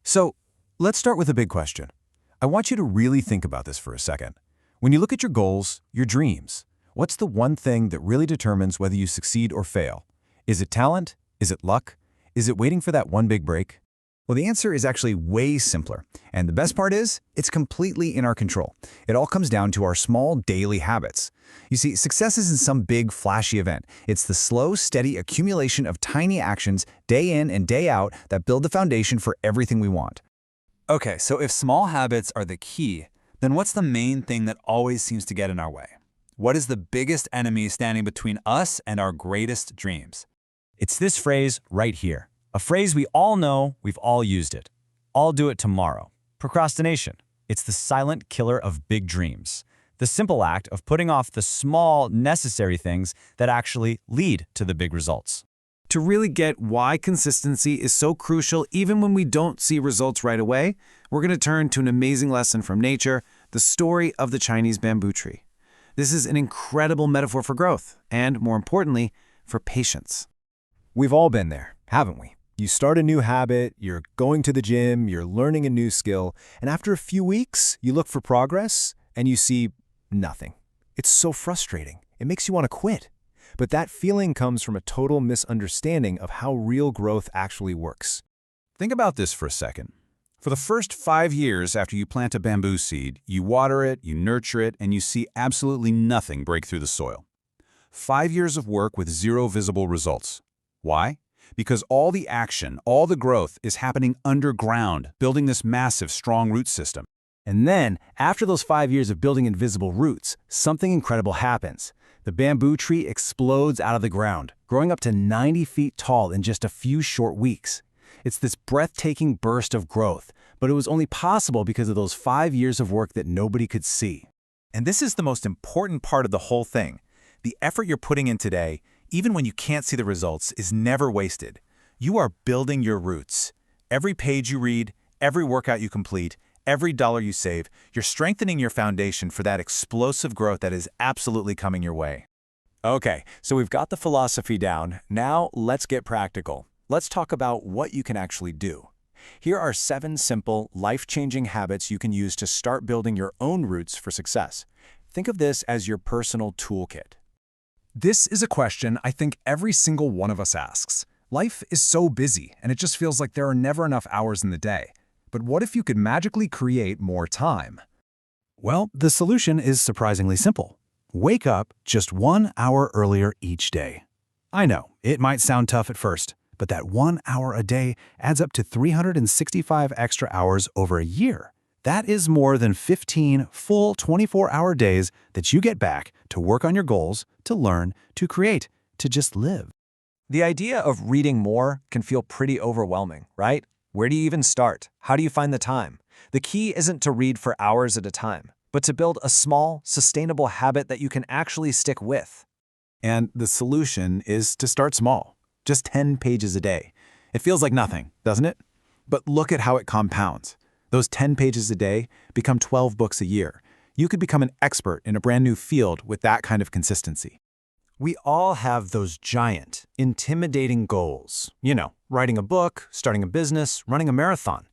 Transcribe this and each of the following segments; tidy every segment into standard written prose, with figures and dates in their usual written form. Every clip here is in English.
So, let's start with a big question. I want you to really think about this for a second. When you look at your goals, your dreams, what's the one thing that really determines whether you succeed or fail? Is it talent? Is it luck? Is it waiting for that one big break? Well, the answer is actually way simpler. And the best part is, it's completely in our control. It all comes down to our small daily habits. You see, success isn't some big, flashy event. It's the slow, steady accumulation of tiny actions day in and day out that build the foundation for everything we want. Okay, so if small habits are the key, then what's the main thing that always seems to get in our way? What is the biggest enemy standing between us and our greatest dreams? It's this phrase right here. A phrase we all know, we've all used it. I'll do it tomorrow. Procrastination. It's the silent killer of big dreams. The simple act of putting off the small, necessary things that actually lead to the big results. To really get why consistency is so crucial even when we don't see results right away, we're going to turn to an amazing lesson from nature, the story of the Chinese bamboo tree. This is an incredible metaphor for growth, and more importantly, for patience. We've all been there, haven't we? You start a new habit, you're going to the gym, you're learning a new skill, and after a few weeks, you look for progress, and you see nothing. It's so frustrating. It makes you want to quit. But that feeling comes from a total misunderstanding of how real growth actually works. Think about this for a second. For the first 5 years after you plant a bamboo seed, you water it, you nurture it, and you see absolutely nothing break through the soil. 5 years of work with zero visible results. Why? Because all the action, all the growth is happening underground, building this massive, strong root system. And then, after those 5 years of building invisible roots, something incredible happens. The bamboo tree explodes out of the ground, growing up to 90 feet tall in just a few short weeks. It's this breathtaking burst of growth, but it was only possible because of those 5 years of work that nobody could see. And this is the most important part of the whole thing. The effort you're putting in today, even when you can't see the results, is never wasted. You are building your roots. Every page you read, every workout you complete, every dollar you save, you're strengthening your foundation for that explosive growth that is absolutely coming your way. Okay, so we've got the philosophy down. Now let's get practical. Let's talk about what you can actually do. Here are 7 simple, life-changing habits you can use to start building your own roots for success. Think of this as your personal toolkit. This is a question I think every single one of us asks. Life is so busy, and it just feels like there are never enough hours in the day. But what if you could magically create more time? Well, the solution is surprisingly simple. Wake up just 1 hour earlier each day. I know, it might sound tough at first, but that 1 hour a day adds up to 365 extra hours over a year. That is more than 15 full 24-hour days that you get back to work on your goals, to learn, to create, to just live. The idea of reading more can feel pretty overwhelming, right? Where do you even start? How do you find the time? The key isn't to read for hours at a time, but to build a small, sustainable habit that you can actually stick with. And the solution is to start small. Just 10 pages a day. It feels like nothing, doesn't it? But look at how it compounds. Those 10 pages a day become 12 books a year. You could become an expert in a brand new field with that kind of consistency. We all have those giant, intimidating goals. You know, writing a book, starting a business, running a marathon.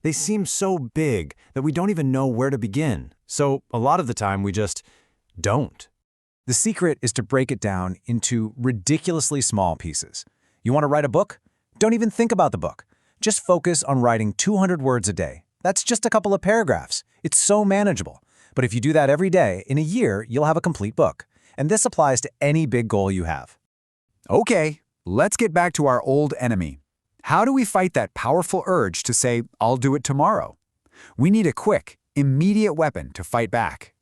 They seem so big that we don't even know where to begin. So a lot of the time we just don't. The secret is to break it down into ridiculously small pieces. You want to write a book? Don't even think about the book. Just focus on writing 200 words a day. That's just a couple of paragraphs. It's so manageable. But if you do that every day, in a year, you'll have a complete book. And this applies to any big goal you have. Okay, let's get back to our old enemy. How do we fight that powerful urge to say, I'll do it tomorrow? We need a quick, immediate weapon to fight back.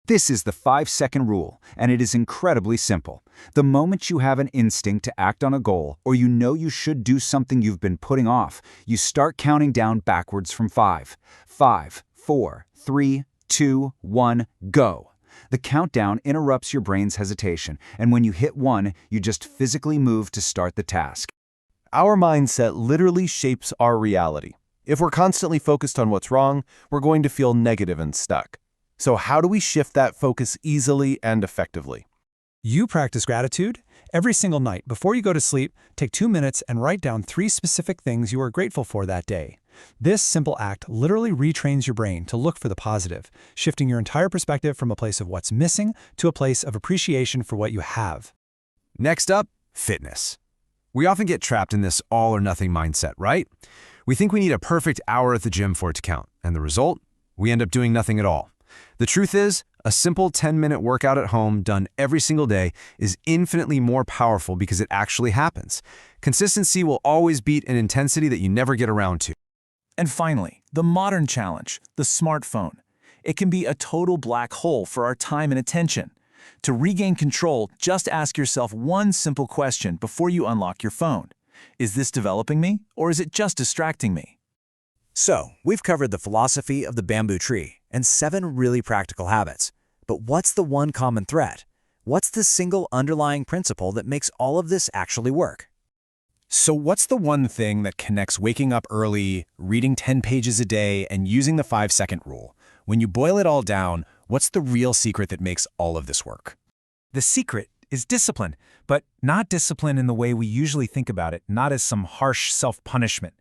This is the 5-second rule, and it is incredibly simple. The moment you have an instinct to act on a goal, or you know you should do something you've been putting off, you start counting down backwards from 5. 5, 4, 3, 2, 1, go. The countdown interrupts your brain's hesitation, and when you hit 1, you just physically move to start the task. Our mindset literally shapes our reality. If we're constantly focused on what's wrong, we're going to feel negative and stuck. So how do we shift that focus easily and effectively? You practice gratitude. Every single night, before you go to sleep, take 2 minutes and write down 3 specific things you are grateful for that day. This simple act literally retrains your brain to look for the positive, shifting your entire perspective from a place of what's missing to a place of appreciation for what you have. Next up, fitness. We often get trapped in this all-or-nothing mindset, right? We think we need a perfect hour at the gym for it to count, and the result? We end up doing nothing at all. The truth is, a simple 10-minute workout at home done every single day is infinitely more powerful because it actually happens. Consistency will always beat an intensity that you never get around to. And finally, the modern challenge, the smartphone. It can be a total black hole for our time and attention. To regain control, just ask yourself one simple question before you unlock your phone. Is this developing me, or is it just distracting me? So, we've covered the philosophy of the bamboo tree and 7 really practical habits. But what's the one common thread? What's the single underlying principle that makes all of this actually work? So what's the one thing that connects waking up early, reading 10 pages a day, and using the 5-second rule? When you boil it all down, what's the real secret that makes all of this work? The secret is discipline, but not discipline in the way we usually think about it, not as some harsh self-punishment.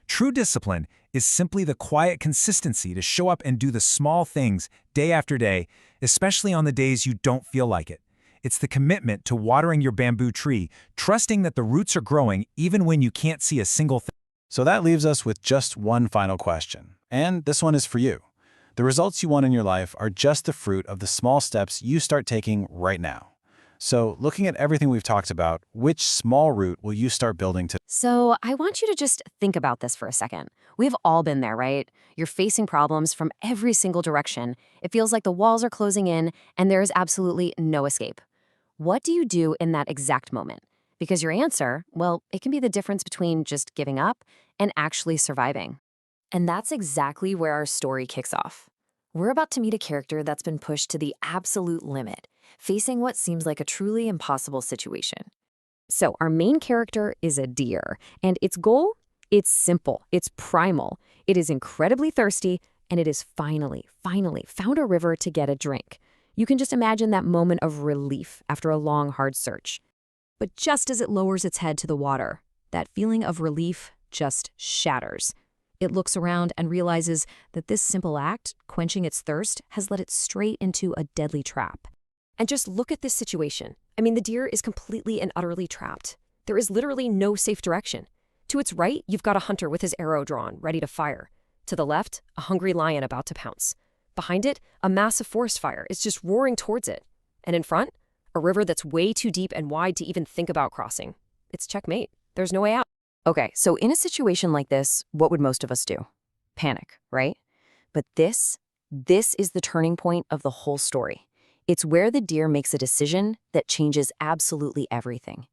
True discipline is simply the quiet consistency to show up and do the small things day after day, especially on the days you don't feel like it. It's the commitment to watering your bamboo tree, trusting that the roots are growing even when you can't see a single thing. So that leaves us with just one final question, and this one is for you. The results you want in your life are just the fruit of the small steps you start taking right now. So, looking at everything we've talked about, which small root will you start building today? So I want you to just think about this for a second. We've all been there, right? You're facing problems from every single direction. It feels like the walls are closing in and there is absolutely no escape. What do you do in that exact moment? Because your answer, well, it can be the difference between just giving up and actually surviving. And that's exactly where our story kicks off. We're about to meet a character that's been pushed to the absolute limit, facing what seems like a truly impossible situation. So our main character is a deer, and its goal? It's simple, it's primal. It is incredibly thirsty, and it has finally found a river to get a drink. You can just imagine that moment of relief after a long, hard search. But just as it lowers its head to the water, that feeling of relief just shatters. It looks around and realizes that this simple act, quenching its thirst, has led it straight into a deadly trap. And just look at this situation. I mean, the deer is completely and utterly trapped. There is literally no safe direction. To its right, you've got a hunter with his arrow drawn, ready to fire. To the left, a hungry lion about to pounce. Behind it, a massive forest fire is just roaring towards it. And in front, a river that's way too deep and wide to even think about crossing. It's checkmate. There's no way out. Okay, so in a situation like this, what would most of us do? Panic, right? But this is the turning point of the whole story. It's where the deer makes a decision that changes absolutely everything.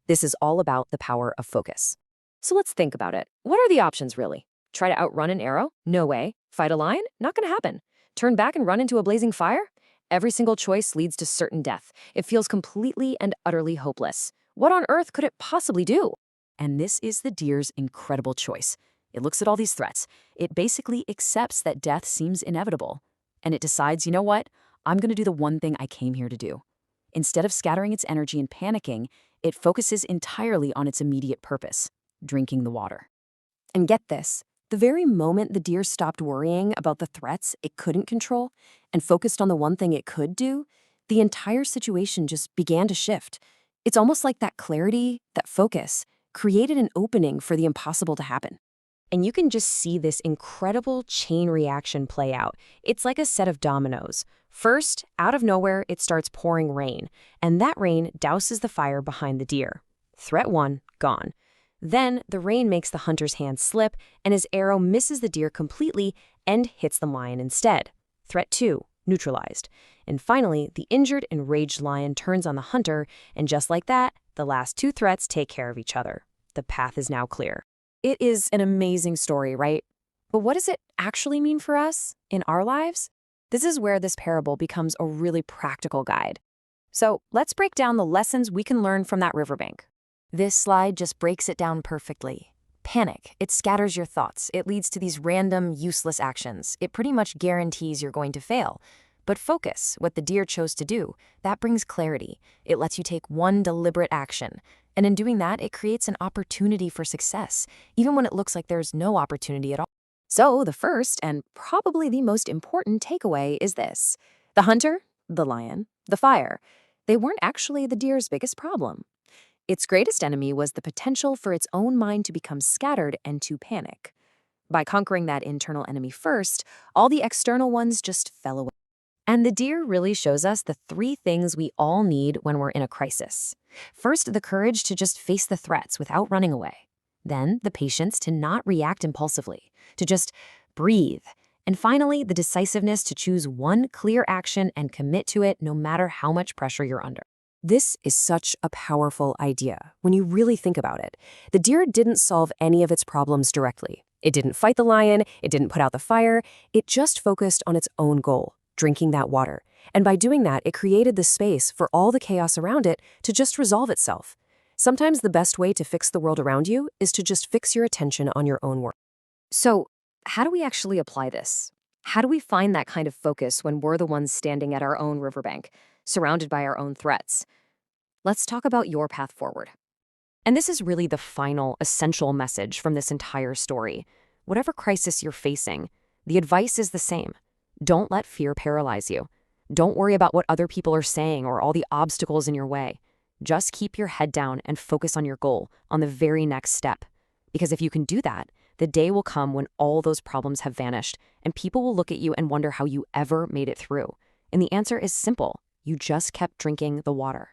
This is all about the power of focus. So let's think about it. What are the options, really? Try to outrun an arrow? No way. Fight a lion? Not gonna happen. Turn back and run into a blazing fire? Every single choice leads to certain death. It feels completely and utterly hopeless. What on earth could it possibly do? And this is the deer's incredible choice. It looks at all these threats. It basically accepts that death seems inevitable. And it decides, you know what? I'm going to do the one thing I came here to do. Instead of scattering its energy and panicking, it focuses entirely on its immediate purpose, drinking the water. And get this, the very moment the deer stopped worrying about the threats it couldn't control and focused on the one thing it could do, the entire situation just began to shift. It's almost like that clarity, that focus, created an opening for the impossible to happen. And you can just see this incredible chain reaction play out. It's like a set of dominoes. First, out of nowhere, it starts pouring rain, and that rain douses the fire behind the deer. Threat 1, gone. Then, the rain makes the hunter's hand slip, and his arrow misses the deer completely and hits the lion instead. Threat 2, neutralized. And finally, the injured, enraged lion turns on the hunter, and just like that, the last 2 threats take care of each other. The path is now clear. It is an amazing story, right? But what does it actually mean for us in our lives? This is where this parable becomes a really practical guide. So let's break down the lessons we can learn from that riverbank. This slide just breaks it down perfectly. Panic. It scatters your thoughts. It leads to these random, useless actions. It pretty much guarantees you're going to fail. But focus, what the deer chose to do, that brings clarity. It lets you take one deliberate action. And in doing that, it creates an opportunity for success, even when it looks like there's no opportunity at all. So the first and probably the most important takeaway is this. The hunter, the lion, the fire, they weren't actually the deer's biggest problem. Its greatest enemy was the potential for its own mind to become scattered and to panic. By conquering that internal enemy first, all the external ones just fell away. And the deer really shows us the three things we all need when we're in a crisis. First, the courage to just face the threats without running away. Then, the patience to not react impulsively, to just breathe. And finally, the decisiveness to choose one clear action and commit to it no matter how much pressure you're under. This is such a powerful idea when you really think about it. The deer didn't solve any of its problems directly. It didn't fight the lion, it didn't put out the fire, it just focused on its own goal, drinking that water. And by doing that, it created the space for all the chaos around it to just resolve itself. Sometimes the best way to fix the world around you is to just fix your attention on your own work. So, how do we actually apply this? How do we find that kind of focus when we're the ones standing at our own riverbank, surrounded by our own threats? Let's talk about your path forward. And this is really the final, essential message from this entire story. Whatever crisis you're facing, the advice is the same. Don't let fear paralyze you. Don't worry about what other people are saying or all the obstacles in your way. Just keep your head down and focus on your goal, on the very next step. Because if you can do that, the day will come when all those problems have vanished, and people will look at you and wonder how you ever made it through. And the answer is simple. You just kept drinking the water.